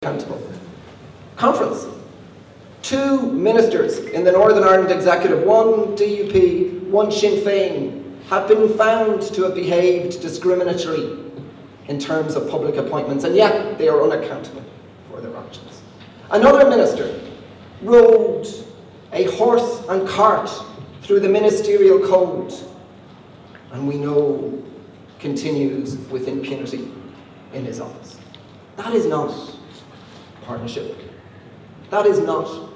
accountable. Conference. 2 ministers in the Northern Ireland Executive, one DUP, one Sinn Féin, have been found to have behaved discriminatorily in terms of public appointments, and yet they are unaccountable for their actions. Another minister rode a horse and cart through the ministerial code, and we know continues with impunity in his office. That is not partnership. That is not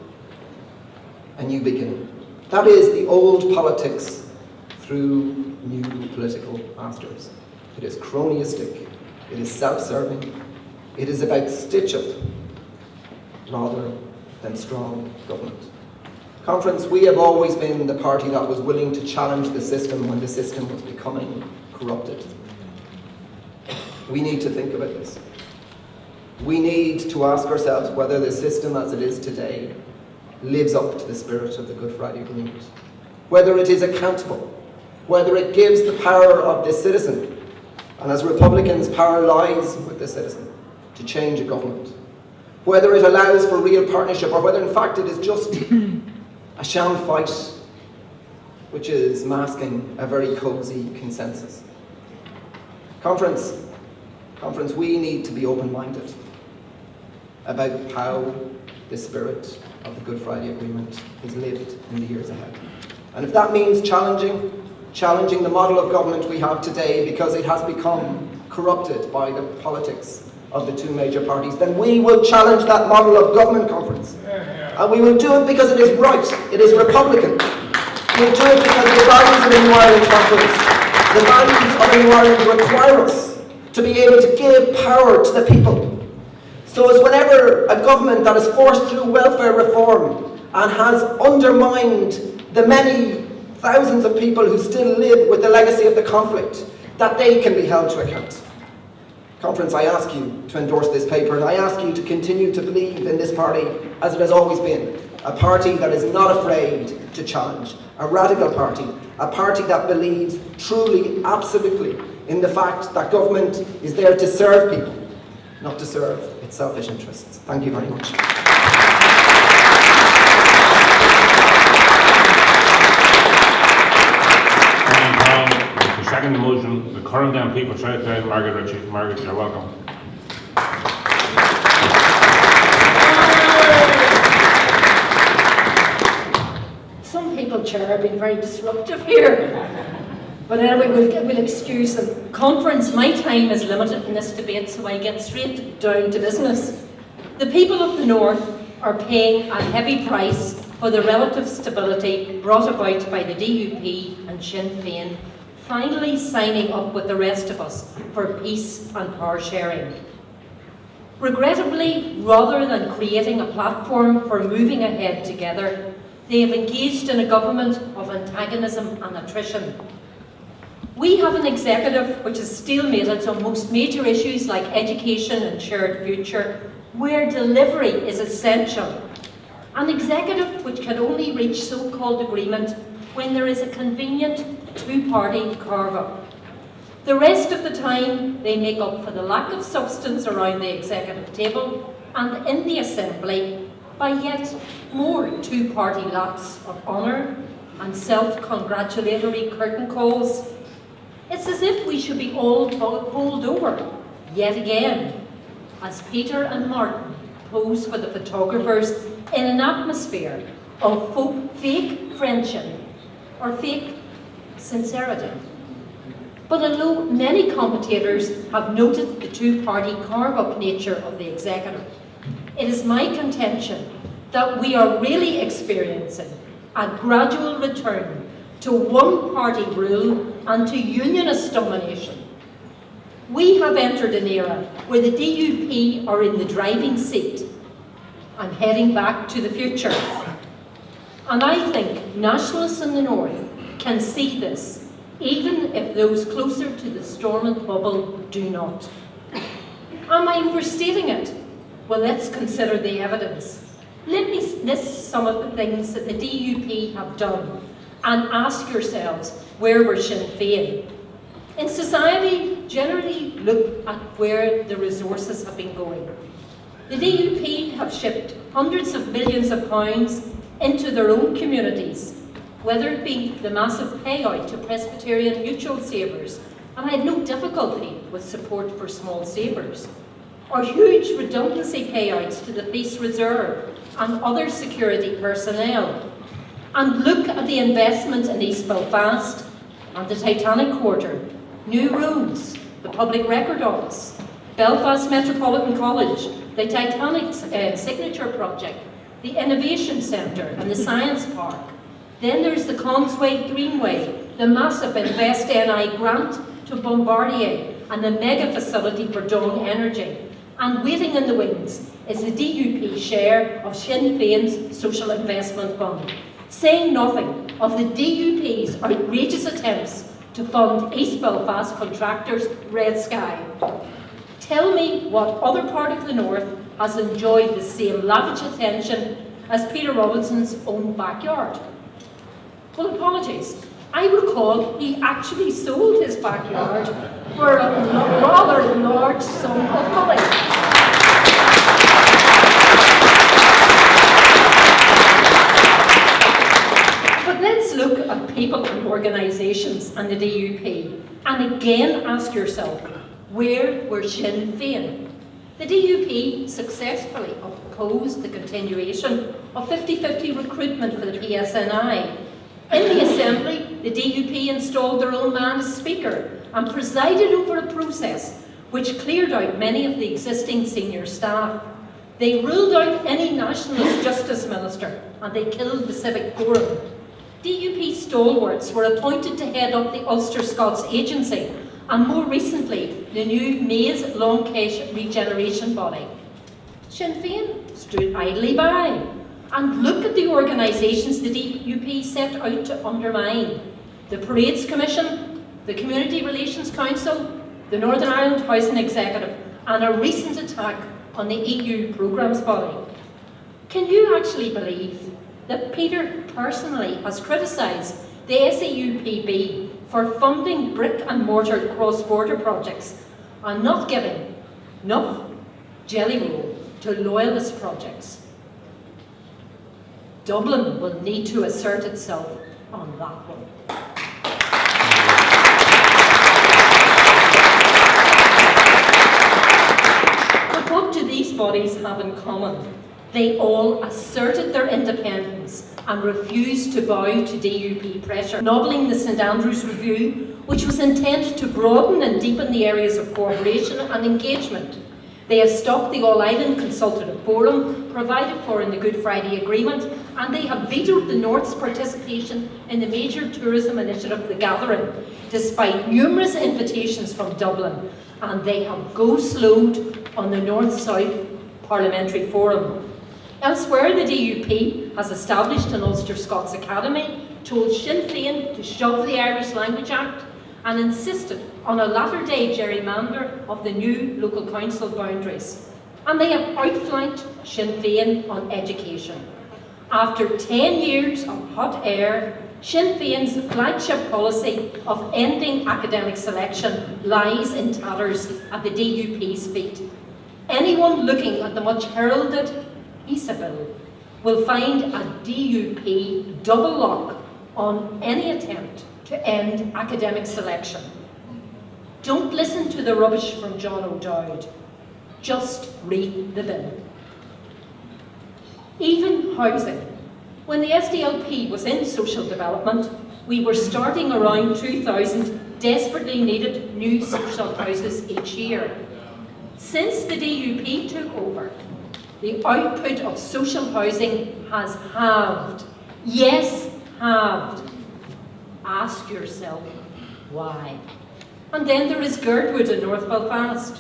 a new beginning. That is the old politics through new political masters. It is cronyistic, it is self-serving, it is about stitch-up rather than strong government. Conference, we have always been the party that was willing to challenge the system when the system was becoming corrupted. We need to think about this. We need to ask ourselves whether the system as it is today lives up to the spirit of the Good Friday Agreement, whether it is accountable, whether it gives the power of the citizen, and as Republicans, power lies with the citizen, to change a government, whether it allows for real partnership, or whether in fact it is just a sham fight which is masking a very cosy consensus. Conference, we need to be open-minded about how the spirit of the Good Friday Agreement is lived in the years ahead. And if that means challenging the model of government we have today because it has become corrupted by the politics of the 2 major parties, then we will challenge that model of government, Conference. And we will do it because it is right, it is Republican. We will do it because the values of a New Ireland, Conference, the values of a New Ireland require us to be able to give power to the people. So as whenever a government that has forced through welfare reform and has undermined the many thousands of people who still live with the legacy of the conflict, that they can be held to account. Conference, I ask you to endorse this paper, and I ask you to continue to believe in this party as it has always been, a party that is not afraid to challenge, a radical party, a party that believes truly, absolutely, in the fact that government is there to serve people, not to serve its selfish interests. Thank you very much. Second the motion, the current MP for Southdown, Margaret Ritchie. Margaret, you're welcome. Some people, Chair, have been very disruptive here. But anyway, we'll excuse them. Conference, my time is limited in this debate, so I get straight down to business. The people of the North are paying a heavy price for the relative stability brought about by the DUP and Sinn Féin finally signing up with the rest of us for peace and power sharing. Regrettably, rather than creating a platform for moving ahead together, they have engaged in a government of antagonism and attrition. We have an executive which is stalemated on most major issues like education and shared future, where delivery is essential. An executive which can only reach so-called agreement when there is a convenient 2-party carve-up. The rest of the time, they make up for the lack of substance around the executive table and in the Assembly by yet more 2-party laps of honour and self-congratulatory curtain calls. It's as if we should be all bowled over, yet again, as Peter and Martin pose for the photographers in an atmosphere of fake friendship or fake sincerity. But although many commentators have noted the 2-party carve-up nature of the executive, it is my contention that we are really experiencing a gradual return to 1-party rule and to unionist domination. We have entered an era where the DUP are in the driving seat and heading back to the future. And I think nationalists in the North can see this, even if those closer to the Stormont bubble do not. Am I overstating it? Well, let's consider the evidence. Let me list some of the things that the DUP have done and ask yourselves, where were Sinn Féin? In society, generally look at where the resources have been going. The DUP have shipped hundreds of millions of pounds into their own communities, whether it be the massive payout to Presbyterian mutual savers, and I had no difficulty with support for small savers, or huge redundancy payouts to the police reserve and other security personnel. And look at the investment in East Belfast and the Titanic Quarter, new roads, the Public Record Office, Belfast Metropolitan College, the Titanic Signature Project, the Innovation Centre and the Science Park. Then there's the Consway Greenway, the massive Invest NI grant to Bombardier and the mega facility for Dawn Energy. And waiting in the wings is the DUP share of Sinn Féin's Social Investment Fund, saying nothing of the DUP's outrageous attempts to fund East Belfast contractors Red Sky. Tell me what other part of the North has enjoyed the same lavish attention as Peter Robinson's own backyard. Well, apologies. I recall he actually sold his backyard for a rather large sum of money. But let's look at people and organisations and the DUP, and again ask yourself, where were Sinn Féin? The DUP successfully opposed the continuation of 50-50 recruitment for the PSNI. In the Assembly, the DUP installed their own man as Speaker and presided over a process which cleared out many of the existing senior staff. They ruled out any nationalist justice minister and they killed the Civic Forum. DUP stalwarts were appointed to head up the Ulster Scots Agency and more recently the new Maze Longcash Regeneration Body. Sinn Féin stood idly by. And look at the organisations the DUP set out to undermine. The Parades Commission, the Community Relations Council, the Northern Ireland Housing Executive, and a recent attack on the EU programmes body. Can you actually believe that Peter personally has criticised the SAUPB for funding brick and mortar cross-border projects and not giving enough jelly roll to loyalist projects? Dublin will need to assert itself on that one. But what do these bodies have in common? They all asserted their independence and refused to bow to DUP pressure, nobbling the St Andrews Review, which was intended to broaden and deepen the areas of cooperation and engagement. They have stopped the All-Ireland Consultative Forum provided for in the Good Friday Agreement, and they have vetoed the North's participation in the major tourism initiative, The Gathering, despite numerous invitations from Dublin, and they have go-slowed on the North-South Parliamentary Forum. Elsewhere, the DUP has established an Ulster Scots Academy, told Sinn Féin to shove the Irish Language Act, and insisted on a latter-day gerrymander of the new local council boundaries. And they have outflanked Sinn Féin on education. After 10 years of hot air, Sinn Féin's flagship policy of ending academic selection lies in tatters at the DUP's feet. Anyone looking at the much heralded ESA bill will find a DUP double lock on any attempt to end academic selection. Don't listen to the rubbish from John O'Dowd. Just read the bill. Even housing. When the SDLP was in social development, we were starting around 2,000 desperately needed new social houses each year. Since the DUP took over, the output of social housing has halved. Yes, halved. Ask yourself, why? And then there is Girdwood in North Belfast,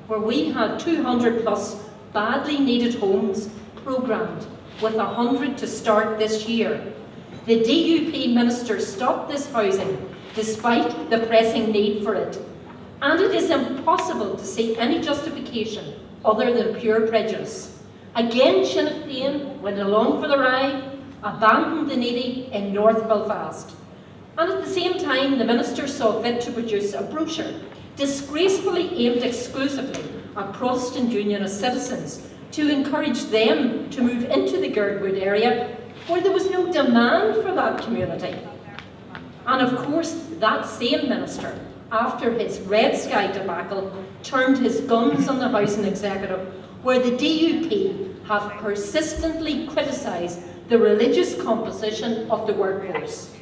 where we had 200 plus badly needed homes programmed, with 100 to start this year. The DUP minister stopped this housing, despite the pressing need for it. And it is impossible to see any justification other than pure prejudice. Again, Sinn Féin went along for the ride, abandoned the needy in North Belfast. And at the same time, the minister saw fit to produce a brochure disgracefully aimed exclusively at Protestant Unionist citizens, to encourage them to move into the Girdwood area where there was no demand for that community. And of course, that same minister, after his Red Sky debacle, turned his guns on the Housing Executive, where the DUP have persistently criticised the religious composition of the workforce.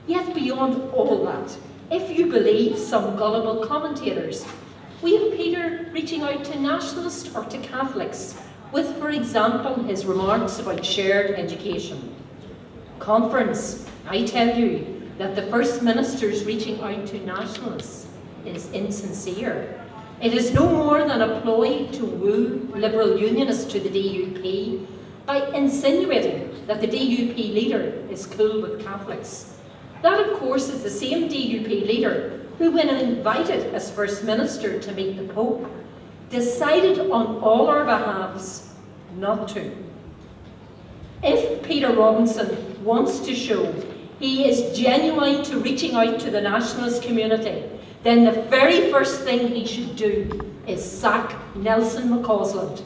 Yet beyond all that, if you believe some gullible commentators, we have Peter reaching out to nationalists or to Catholics with, for example, his remarks about shared education. Conference, I tell you that the First Minister's reaching out to nationalists is insincere. It is no more than a ploy to woo Liberal Unionists to the DUP by insinuating that the DUP leader is cool with Catholics. That, of course, is the same DUP leader who, when invited as First Minister to meet the Pope, decided on all our behalves not to. If Peter Robinson wants to show he is genuine to reaching out to the nationalist community, then the very first thing he should do is sack Nelson McCausland.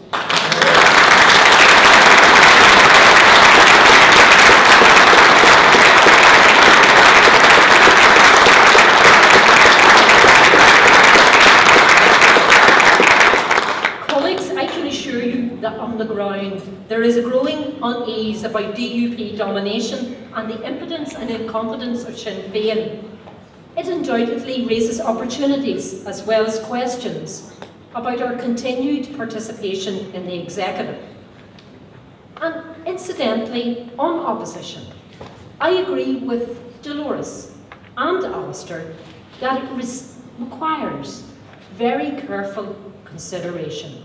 Colleagues, I can assure you that on the ground there is a growing unease about DUP domination and the impotence and incompetence of Sinn Féin. It undoubtedly raises opportunities as well as questions about our continued participation in the executive. And incidentally, on opposition, I agree with Dolores and Alistair that it requires very careful consideration.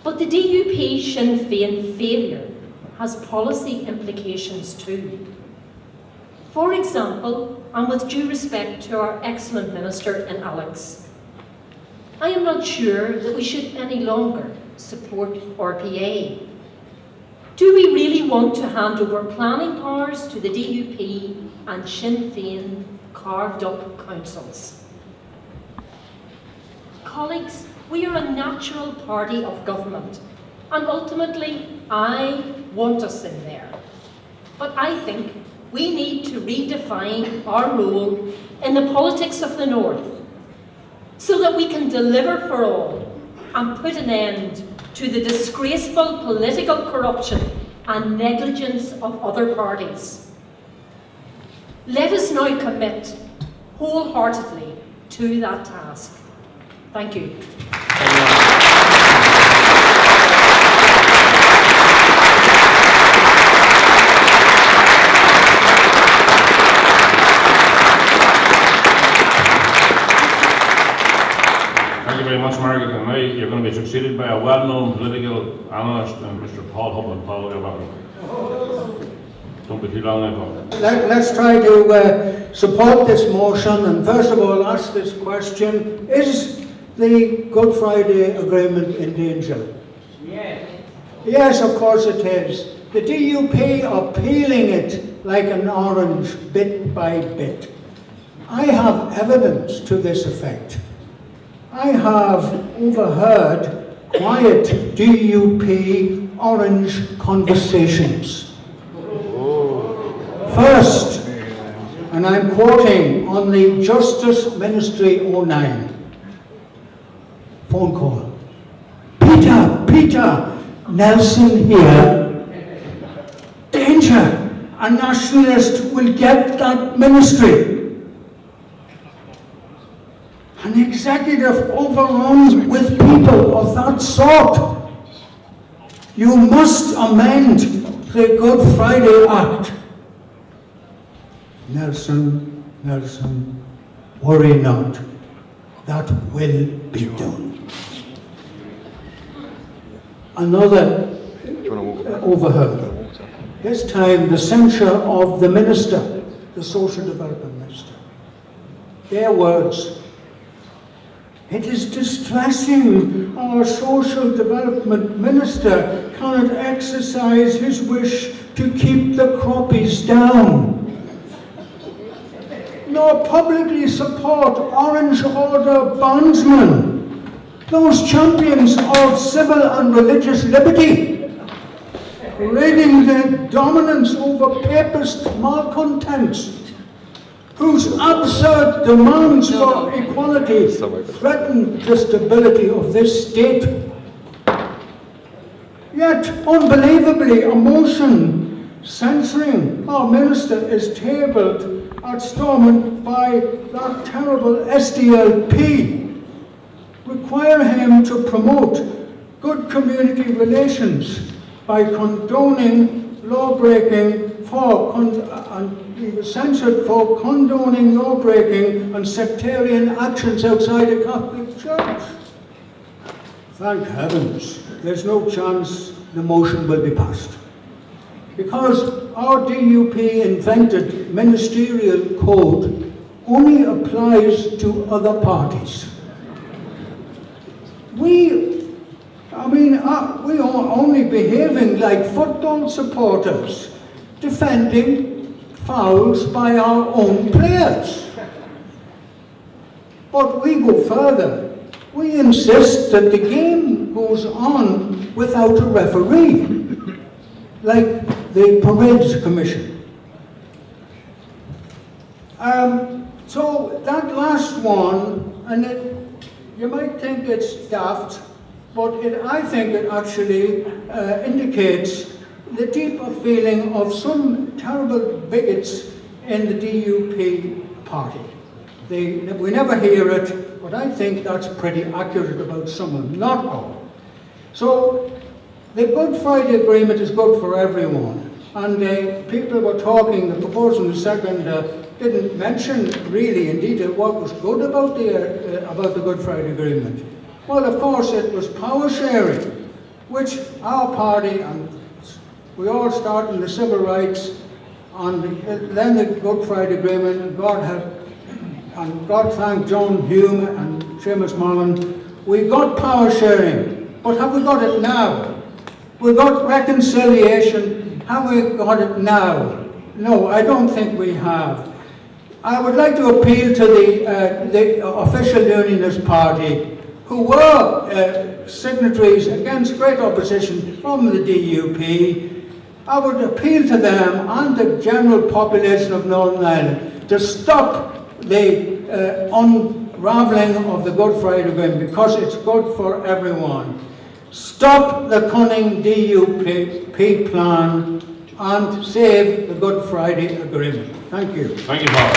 But the DUP Sinn Féin failure has policy implications too. For example, and with due respect to our excellent minister in Alex, I am not sure that we should any longer support RPA. Do we really want to hand over planning powers to the DUP and Sinn Féin carved up councils? Colleagues, we are a natural party of government, and ultimately I want us in there. But I think we need to redefine our role in the politics of the North so that we can deliver for all and put an end to the disgraceful political corruption and negligence of other parties. Let us now commit wholeheartedly to that task. Thank you. Thank you very much, Margaret. And now you're going to be succeeded by a well-known political analyst, Mr. Paul Hubland. Paul, you're welcome. Don't be too long now, Paul. Let's try to support this motion and first of all ask this question: is the Good Friday Agreement in danger? Yes. Yes, of course it is. The DUP are peeling it like an orange bit by bit. I have evidence to this effect. I have overheard quiet DUP orange conversations. First, and I'm quoting on the Justice Ministry 09, phone call. Peter, Nelson here. Danger, a nationalist will get that ministry. An executive overrun with people of that sort. You must amend the Good Friday Act. Nelson, worry not. That will be done. Another overheard. This time the censure of the minister, the social development minister. Their words. It is distressing our social development minister cannot exercise his wish to keep the croppies down, nor publicly support Orange Order bondsmen. those champions of civil and religious liberty, raiding their dominance over papist malcontents, whose absurd demands for equality threaten the stability of this state. Yet, unbelievably, a motion censoring our minister is tabled at Stormont by that terrible SDLP, require him to promote good community relations by condoning law-breaking and he was censored for condoning law-breaking and sectarian actions outside a Catholic church. Thank heavens, there's no chance the motion will be passed. Because our DUP invented ministerial code only applies to other parties. We are only behaving like football supporters, defending fouls by our own players. But we go further. We insist that the game goes on without a referee, like the Parades Commission. So that last one, and you might think it's daft, but I think it actually indicates the deeper feeling of some terrible bigots in the DUP party. We never hear it, but I think that's pretty accurate about some of them, not all. So the Good Friday Agreement is good for everyone. And people were talking, the proposal in the second didn't mention really in detail what was good about the Good Friday Agreement. Well, of course, it was power sharing, which our party, and we all start in the civil rights, and then the Good Friday Agreement, and God thank John Hume and Seamus Mullen, we got power sharing, but have we got it now? We got reconciliation, have we got it now? No, I don't think we have. I would like to appeal to the official Unionist Party, who were signatories against great opposition from the DUP. I would appeal to them and the general population of Northern Ireland to stop the unravelling of the Good Friday Agreement, because it's good for everyone. Stop the cunning DUP plan and save the Good Friday Agreement. Thank you. Thank you, Paul.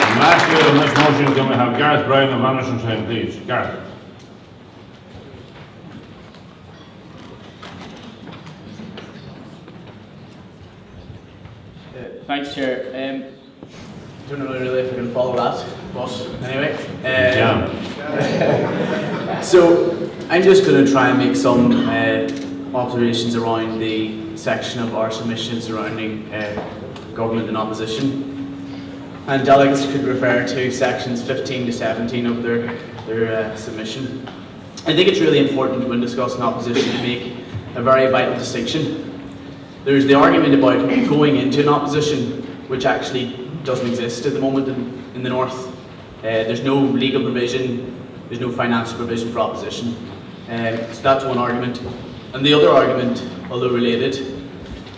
And lastly, on this motion, can we have Gareth Brown of Anderson Town, please? Gareth. Thanks, Chair. Don't know really if I can follow that, but anyway. So I'm just going to try and make some observations around the section of our submission surrounding government and opposition. And delegates could refer to sections 15 to 17 of their submission. I think it's really important when discussing opposition to make a very vital distinction. There's the argument about going into an opposition, which actually doesn't exist at the moment in the North. There's no legal provision, there's no financial provision for opposition. So that's one argument. And the other argument, although related,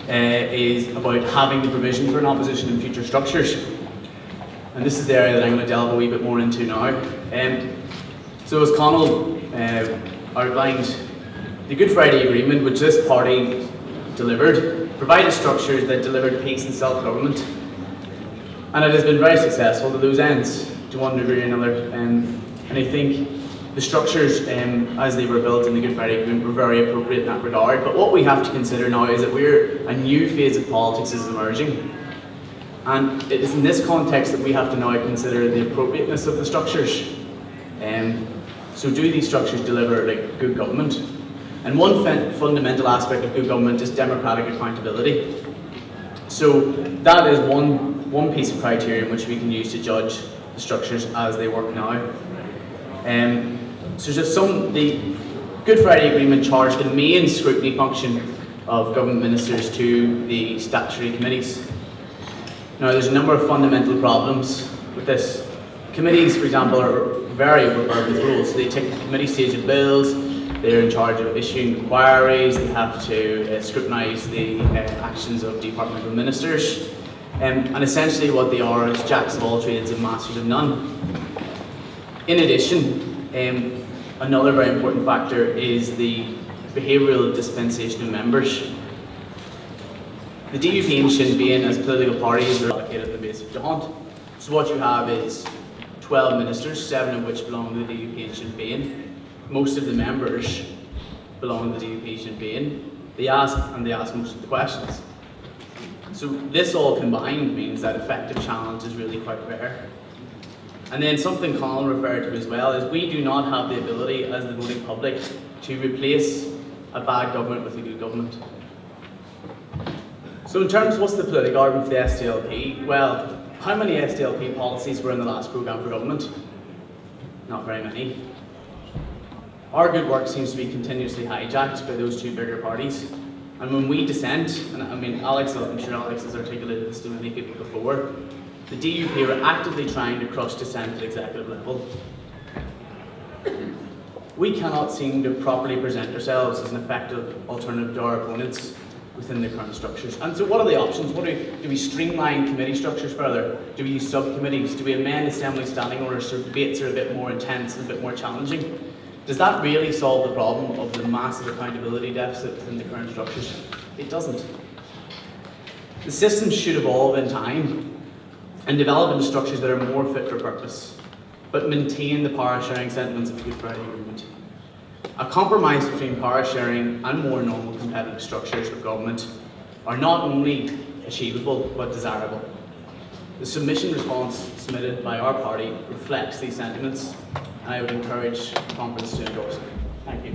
is about having the provision for an opposition in future structures. And this is the area that I'm going to delve a wee bit more into now. So as Connell outlined, the Good Friday Agreement, which this party delivered, provided structures that delivered peace and self-government. And it has been very successful to those ends, to one degree or another. And I think the structures, as they were built in the Good Friday Agreement, were very appropriate in that regard. But what we have to consider now is that a new phase of politics is emerging. And it is in this context that we have to now consider the appropriateness of the structures. So do these structures deliver good government? And one fundamental aspect of good government is democratic accountability. So that is one piece of criteria which we can use to judge the structures as they work now. So just the Good Friday Agreement charged the main scrutiny function of government ministers to the statutory committees. Now there's a number of fundamental problems with this. Committees, for example, are very overburdened with rules. They take the committee stage of bills, they're in charge of issuing inquiries, they have to scrutinise the actions of departmental ministers, and essentially what they are is jacks of all trades and masters of none. In addition, another very important factor is the behavioural dispensation of members. The DUP and Sinn Féin as political parties are allocated on the basis of jaunt. So what you have is 12 ministers, 7 of which belong to the DUP and Sinn Féin. Most of the members belong to the DUP and Sinn Féin. They ask most of the questions. So this all combined means that effective challenge is really quite rare. And then something Colin referred to as well is we do not have the ability as the voting public to replace a bad government with a good government. So in terms of what's the political argument for the SDLP, well, how many SDLP policies were in the last programme for government? Not very many. Our good work seems to be continuously hijacked by those two bigger parties. And when we dissent, and I mean, I'm sure Alex has articulated this to many people before, the DUP are actively trying to crush dissent at executive level. We cannot seem to properly present ourselves as an effective alternative to our opponents within the current structures. And so what are the options? Do we streamline committee structures further? Do we use subcommittees? Do we amend Assembly standing orders so debates are a bit more intense and a bit more challenging? Does that really solve the problem of the massive accountability deficit within the current structures? It doesn't. The system should evolve in time and develop into structures that are more fit for purpose, but maintain the power sharing sentiments of the Good Friday Agreement. A compromise between power sharing and more normal competitive structures of government are not only achievable but desirable. The submission response submitted by our party reflects these sentiments, and I would encourage the conference to endorse it. Thank you.